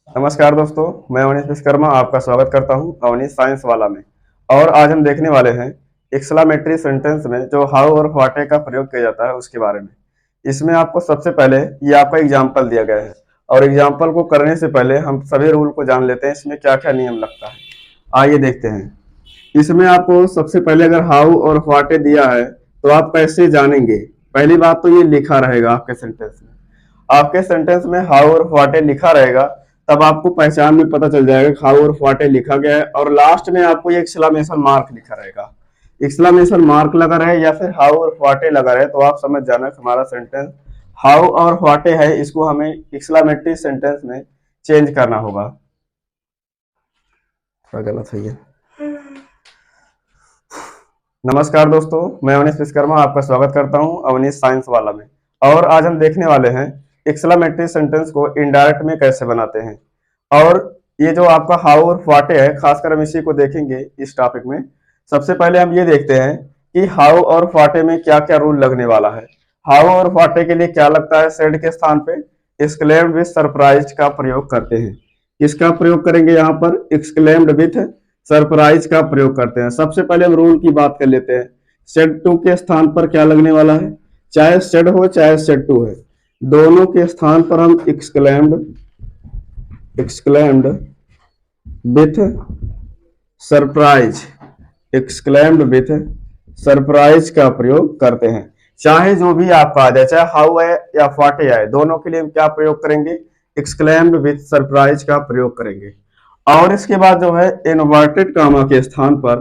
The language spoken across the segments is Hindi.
नमस्कार दोस्तों, मैं अवनीश विश्वकर्मा आपका स्वागत करता हूं अवनीश साइंस वाला में। और आज हम देखने वाले हैं एक्सक्लामेटरी सेंटेंस में जो हाउ और व्हाटे का प्रयोग किया जाता है उसके बारे में। इसमें आपको सबसे पहले ये आपका एग्जाम्पल दिया गया है और एग्जाम्पल को करने से पहले हम सभी रूल को जान लेते हैं इसमें क्या क्या नियम लगता है। आइए देखते हैं। इसमें आपको सबसे पहले अगर हाउ और व्हाटे दिया है तो आप कैसे जानेंगे। पहली बात तो ये लिखा रहेगा आपके सेंटेंस में। आपके सेंटेंस में हाउ और व्हाटे लिखा रहेगा, तब आपको पहचान में पता चल जाएगा कि हाउ और व्हाटे लिखा गया है। और लास्ट में आपको ये एक्सक्लामेशन मार्क लिखा रहेगा। एक्सक्लामेशन मार्क लगा रहे या फिर हाउ और व्हाटे लगा रहे तो आप समझ जाना कि हमारा सेंटेंस हाउ और व्हाटे है, इसको हमें एक्सक्लामेटरी सेंटेंस में चेंज करना होगा। थोड़ा गलत है ये। नमस्कार दोस्तों, मैं अवनीश विश्वकर्मा आपका स्वागत करता हूं अवनीश साइंस वाला में। और आज हम देखने वाले हैं एक्सक्लामेटरी सेंटेंस को इनडायरेक्ट में कैसे बनाते हैं। और ये जो आपका हाउ और व्हाटे है, खासकर हम इसी को देखेंगे इस टॉपिक में। सबसे पहले हम ये देखते हैं कि हाउ और व्हाटे में क्या क्या रूल लगने वाला है। हाउ और व्हाटे के लिए क्या लगता है, सेड के स्थान पे एक्सक्लेम्ड विथ सरप्राइज का प्रयोग करते हैं। किसका प्रयोग करेंगे यहाँ पर? एक्सक्लेम्ड विथ सरप्राइज का प्रयोग करते हैं। सबसे पहले हम रूल की बात कर लेते हैं। सेड टू के स्थान पर क्या लगने वाला है? चाहे सेड हो चाहे सेड टू है, दोनों के स्थान पर हम एक्सक्लेम्ड विथ सरप्राइज का प्रयोग करते हैं। चाहे जो भी आपका आ जाए, चाहे हाउ है या व्हाटे आए, दोनों के लिए हम क्या प्रयोग करेंगे? एक्सक्लेम्ड विथ सरप्राइज का प्रयोग करेंगे। और इसके बाद जो है इन्वर्टेड कामा के स्थान पर,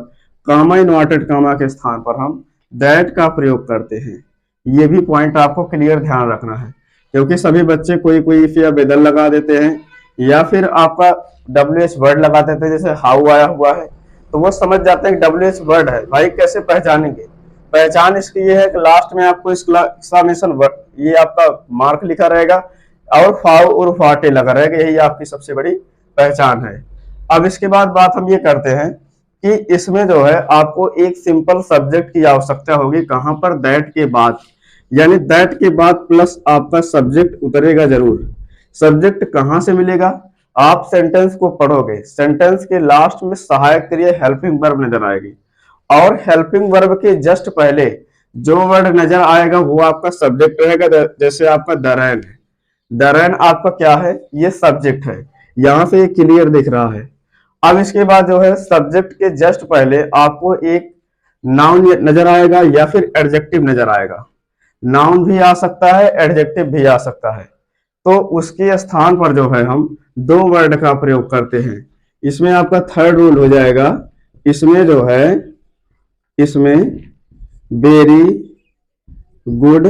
कामा इन्वर्टेड कामा के स्थान पर हम दैट का प्रयोग करते हैं। ये भी पॉइंट आपको क्लियर ध्यान रखना है, क्योंकि सभी बच्चे कोई कोई इफ या बेदल लगा देते हैं या फिर आपका WH वर्ड लगा देते हैं। जैसे हाउ आया हुआ है तो वो समझ जाते हैं कि WH वर्ड है। भाई कैसे पहचानेंगे? पहचान इसकी ये है कि लास्ट में आपको एक्सक्लेमेशन वर्ड, ये आपका मार्क लिखा रहेगा और हाउ और व्हाटे लगा रहेगा। यही आपकी सबसे बड़ी पहचान है। अब इसके बाद बात हम ये करते हैं कि इसमें जो है आपको एक सिंपल सब्जेक्ट की आवश्यकता होगी। कहां पर? दैट के बाद, यानी दैट के बाद प्लस आपका सब्जेक्ट उतरेगा जरूर। सब्जेक्ट कहां से मिलेगा? आप सेंटेंस को पढ़ोगे, सेंटेंस के लास्ट में सहायक क्रिया हेल्पिंग वर्ब नजर आएगी और हेल्पिंग वर्ब के जस्ट पहले जो वर्ड नजर आएगा वो आपका सब्जेक्ट रहेगा। जैसे आपका द रैन है, द रैन आपका क्या है? ये सब्जेक्ट है। यहां से ये क्लियर दिख रहा है। अब इसके बाद जो है सब्जेक्ट के जस्ट पहले आपको एक नाउन नजर आएगा या फिर एडजेक्टिव नजर आएगा। नाउन भी आ सकता है, एडजेक्टिव भी आ सकता है। तो उसके स्थान पर जो है हम दो वर्ड का प्रयोग करते हैं। इसमें आपका थर्ड रूल हो जाएगा। इसमें जो है, इसमें very good,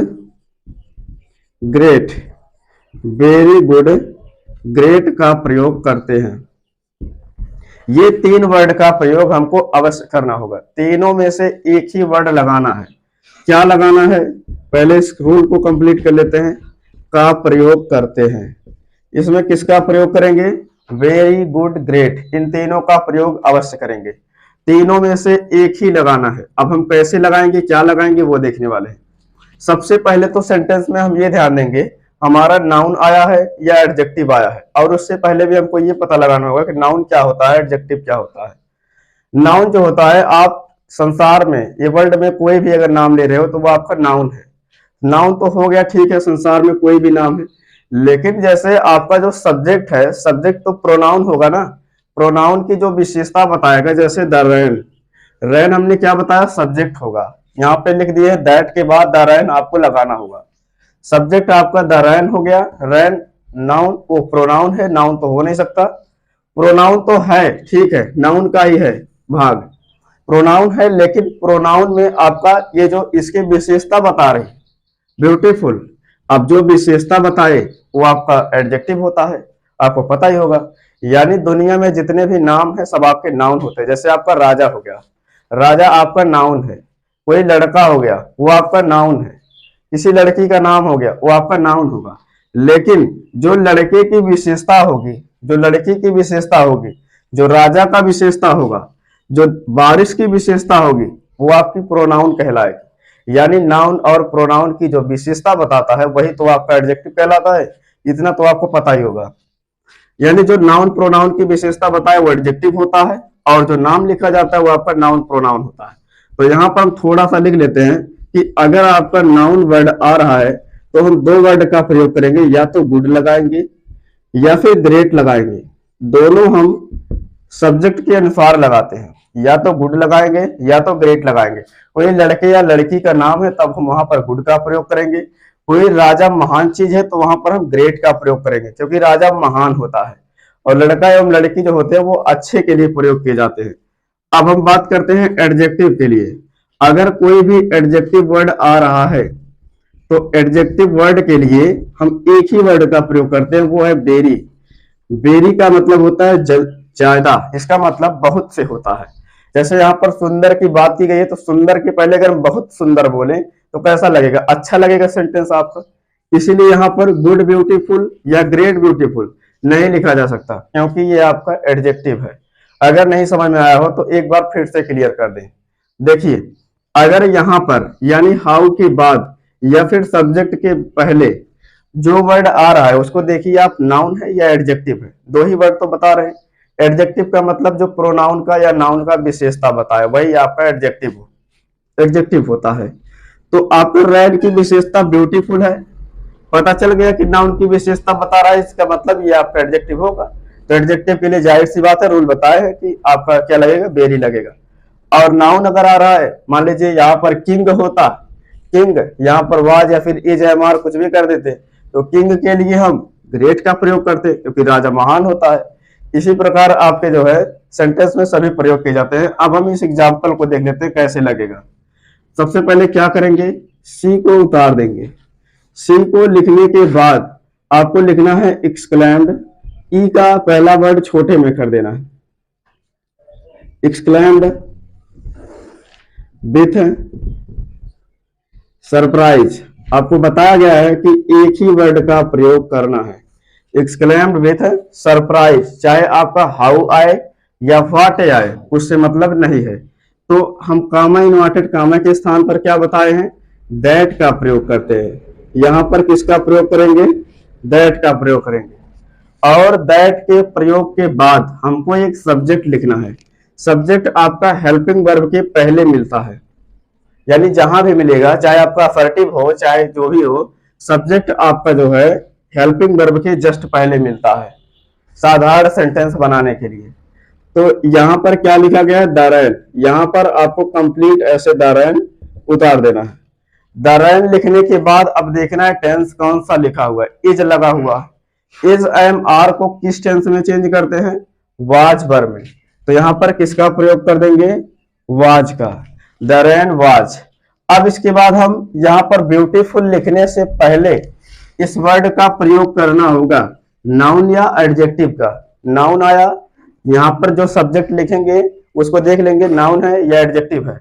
great, very good, great का प्रयोग करते हैं। ये तीन वर्ड का प्रयोग हमको अवश्य करना होगा। तीनों में से एक ही वर्ड लगाना है। क्या लगाना है? पहले इस रूल को कंप्लीट कर लेते हैं। का प्रयोग करते हैं। इसमें किसका प्रयोग करेंगे? वेरी गुड, ग्रेट, इन तीनों का प्रयोग अवश्य करेंगे। तीनों में से एक ही लगाना है। अब हम कैसे लगाएंगे, क्या लगाएंगे, वो देखने वाले हैं। सबसे पहले तो सेंटेंस में हम ये ध्यान देंगे हमारा नाउन आया है या एडजेक्टिव आया है। और उससे पहले भी हमको ये पता लगाना होगा कि नाउन क्या होता है, एडजेक्टिव क्या होता है। नाउन जो होता है, आप संसार में ये वर्ल्ड में कोई भी अगर नाम ले रहे हो तो वो आपका नाउन है। नाउन तो हो गया, ठीक है, संसार में कोई भी नाम है। लेकिन जैसे आपका जो सब्जेक्ट है, सब्जेक्ट तो प्रोनाउन होगा ना। प्रोनाउन की जो विशेषता बताएगा, जैसे द रैन, रैन हमने क्या बताया? सब्जेक्ट होगा। यहाँ पे लिख दिए दैट के बाद द रैन आपको लगाना होगा। सब्जेक्ट आपका द रैन हो गया। रैन नाउन, वो प्रोनाउन है, नाउन तो हो नहीं सकता। प्रोनाउन तो है, ठीक है, नाउन का ही है भाग, प्रोनाउन है। लेकिन प्रोनाउन में आपका ये जो इसकी विशेषता बता रही, ब्यूटीफुल, अब जो विशेषता बताए वो आपका एडजेक्टिव होता है, आपको पता ही होगा। यानी दुनिया में जितने भी नाम है सब आपके नाउन होते हैं। जैसे आपका राजा हो गया, राजा आपका नाउन है। कोई लड़का हो गया, वो आपका नाउन है। किसी लड़की का नाम हो गया, वो आपका नाउन होगा। लेकिन जो लड़के की विशेषता होगी, जो लड़की की विशेषता होगी, जो राजा का विशेषता होगा, जो बारिश की विशेषता होगी, वो आपकी प्रोनाउन कहलाएगी। यानी नाउन और प्रोनाउन की जो विशेषता बताता है वही तो आपका एडजेक्टिव कहलाता है। इतना तो आपको पता ही होगा। यानी जो नाउन प्रोनाउन की विशेषता बताए वो एडजेक्टिव होता है, और जो नाम लिखा जाता है वो आपका नाउन प्रोनाउन होता है। तो यहाँ पर हम थोड़ा सा लिख लेते हैं कि अगर आपका नाउन वर्ड आ रहा है तो हम दो वर्ड का प्रयोग करेंगे, या तो गुड लगाएंगे या फिर ग्रेट लगाएंगे। दोनों हम सब्जेक्ट के अनुसार लगाते हैं, या तो गुड लगाएंगे या तो ग्रेट लगाएंगे। कोई लड़के या लड़की का नाम है तब हम वहां पर गुड का प्रयोग करेंगे, कोई राजा महान चीज है तो वहां पर हम ग्रेट का प्रयोग करेंगे, क्योंकि राजा महान होता है और लड़का एवं लड़की जो होते हैं वो अच्छे के लिए प्रयोग किए जाते हैं। अब हम बात करते हैं एडजेक्टिव के लिए। अगर कोई भी एडजेक्टिव वर्ड आ रहा है तो एडजेक्टिव वर्ड के लिए हम एक ही वर्ड का प्रयोग करते हैं, वो है वेरी। वेरी का मतलब होता है ज्यादा, इसका मतलब बहुत से होता है। जैसे यहाँ पर सुंदर की बात की गई है तो सुंदर के पहले अगर हम बहुत सुंदर बोले तो कैसा लगेगा, अच्छा लगेगा सेंटेंस आपका। इसीलिए यहाँ पर गुड ब्यूटीफुल या ग्रेट ब्यूटीफुल नहीं लिखा जा सकता, क्योंकि ये आपका एडजेक्टिव है। अगर नहीं समझ में आया हो तो एक बार फिर से क्लियर कर दें। देखिए, अगर यहाँ पर यानी हाउ के बाद या फिर सब्जेक्ट के पहले जो वर्ड आ रहा है उसको देखिए आप नाउन है या एडजेक्टिव है। दो ही वर्ड तो बता रहे हैं। एडजेक्टिव का मतलब जो प्रोनाउन का या नाउन का विशेषता बताए वही आपका एडजेक्टिव होता है। तो आपका रेड की विशेषता ब्यूटीफुल है, पता चल गया कि नाउन की विशेषता बता रहा है, इसका मतलब ये आपका एडजेक्टिव होगा। तो एडजेक्टिव के लिए जाहिर सी बात है, रूल बताया है कि आपका क्या लगेगा, वेरी लगेगा। और नाउन अगर आ रहा है, मान लीजिए यहाँ पर किंग होता, किंग यहाँ पर वाज या फिर इज एम आर कुछ भी कर देते, तो किंग के लिए हम ग्रेट का प्रयोग करते क्योंकि राजा महान होता है। इसी प्रकार आपके जो है सेंटेंस में सभी प्रयोग किए जाते हैं। अब हम इस एग्जाम्पल को देख लेते हैं कैसे लगेगा। सबसे पहले क्या करेंगे, सी को उतार देंगे। सी को लिखने के बाद आपको लिखना है एक्सक्लेम्ड। ई का पहला वर्ड छोटे में कर देना है, एक्सक्लेम्ड विथ सरप्राइज। आपको बताया गया है कि एक ही वर्ड का प्रयोग करना है, एक्सक्लेम्ड विथ सरप्राइज। चाहे आपका हाउ आए या व्हाट आए, उससे मतलब नहीं है। तो हम कामा इन्वर्टेड कामा के स्थान पर क्या बताए हैं, दैट का प्रयोग करते हैं। यहां पर किसका प्रयोग करेंगे, दैट का प्रयोग करेंगे। और दैट के प्रयोग के बाद हमको एक सब्जेक्ट लिखना है। सब्जेक्ट आपका हेल्पिंग वर्ब के पहले मिलता है, यानी जहां भी मिलेगा, चाहे आपका असर्टिव हो चाहे जो भी हो, सब्जेक्ट आपका जो है हेल्पिंग वर्ब के जस्ट पहले मिलता है साधारण सेंटेंस बनाने के लिए। तो यहां पर क्या लिखा गया है, द रैन। यहां पर आपको कंप्लीट ऐसे द रैन उतार देना है। द रैन लिखने के बाद अब देखना है टेंस कौन सा लिखा हुआ है, इज लगा हुआ है। इज एम आर को किस टेंस में चेंज करते हैं, वाज वर्ब में। तो यहां पर किसका प्रयोग कर देंगे, वाज का, द रैन वाज। अब इसके बाद हम यहां पर ब्यूटीफुल लिखने से पहले इस वर्ड का प्रयोग करना होगा नाउन या एडजेक्टिव का। नाउन आया, यहां पर जो सब्जेक्ट लिखेंगे उसको देख लेंगे नाउन है या एडजेक्टिव है।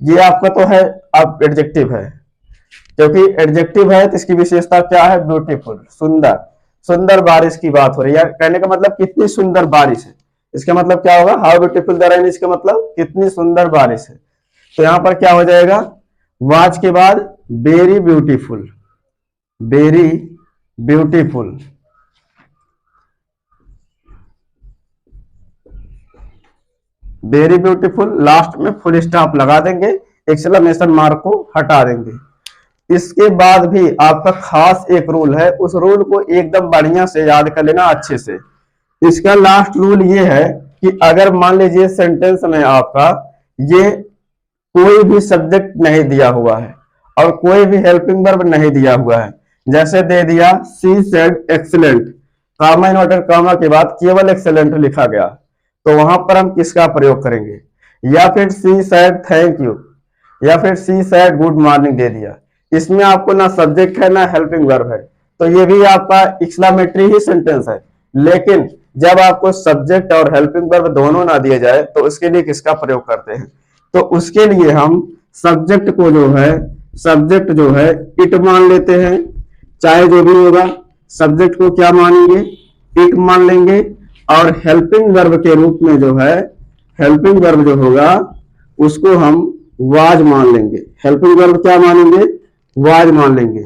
ये आपका तो है, अब एडजेक्टिव है, क्योंकि एडजेक्टिव है तो इसकी विशेषता क्या है, ब्यूटीफुल, सुंदर। सुंदर बारिश की बात हो रही है, कहने का मतलब कितनी सुंदर बारिश है। इसका मतलब क्या होगा, हाउ ब्यूटीफुल द रेन, इसका मतलब कितनी सुंदर बारिश है। तो यहां पर क्या हो जाएगा, वाज के बाद very beautiful, very beautiful. Very beautiful, last में फुल स्टॉप लगा देंगे, एक्सक्लेमेशन मार्क को हटा देंगे। इसके बाद भी आपका खास एक रूल है, उस रूल को एकदम बढ़िया से याद कर लेना अच्छे से। इसका लास्ट रूल ये है कि अगर मान लीजिए सेंटेंस में आपका ये कोई भी सब्जेक्ट नहीं दिया हुआ है और कोई भी हेल्पिंग वर्ब नहीं दिया हुआ है, जैसे दे दिया she said excellent, comma inverted comma के बाद केवल एक्सीलेंट लिखा गया, तो वहां पर हम किसका प्रयोग करेंगे, या फिर सी सेड थैंक यू, या फिर सी सेड गुड मॉर्निंग दे दिया। इसमें आपको ना सब्जेक्ट है ना हेल्पिंग वर्ब है, तो ये भी आपका एक्सक्लेमेटरी ही सेंटेंस है। लेकिन जब आपको सब्जेक्ट और हेल्पिंग वर्ब दोनों ना दिए जाए तो उसके लिए किसका प्रयोग करते हैं, तो उसके लिए हम सब्जेक्ट को जो है, सब्जेक्ट जो है इट मान लेते हैं। चाहे जो भी होगा सब्जेक्ट को क्या मानेंगे, इट मान लेंगे। और हेल्पिंग वर्ब के रूप में जो है, हेल्पिंग वर्ब जो होगा उसको हम वाज मान लेंगे। हेल्पिंग वर्ब क्या मानेंगे, वाज मान लेंगे।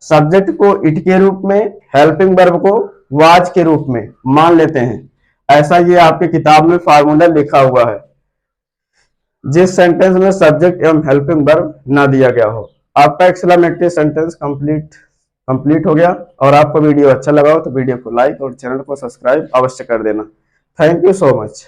सब्जेक्ट को इट के रूप में, हेल्पिंग वर्ब को वाज के रूप में मान लेते हैं, ऐसा ये आपकी किताब में फार्मूला लिखा हुआ है, जिस सेंटेंस में सब्जेक्ट एवं हेल्पिंग वर्ब ना दिया गया हो। आपका एक्सक्लेमेटरी सेंटेंस कंप्लीट हो गया। और आपको वीडियो अच्छा लगा हो तो वीडियो को लाइक और चैनल को सब्सक्राइब अवश्य कर देना। Thank you so much.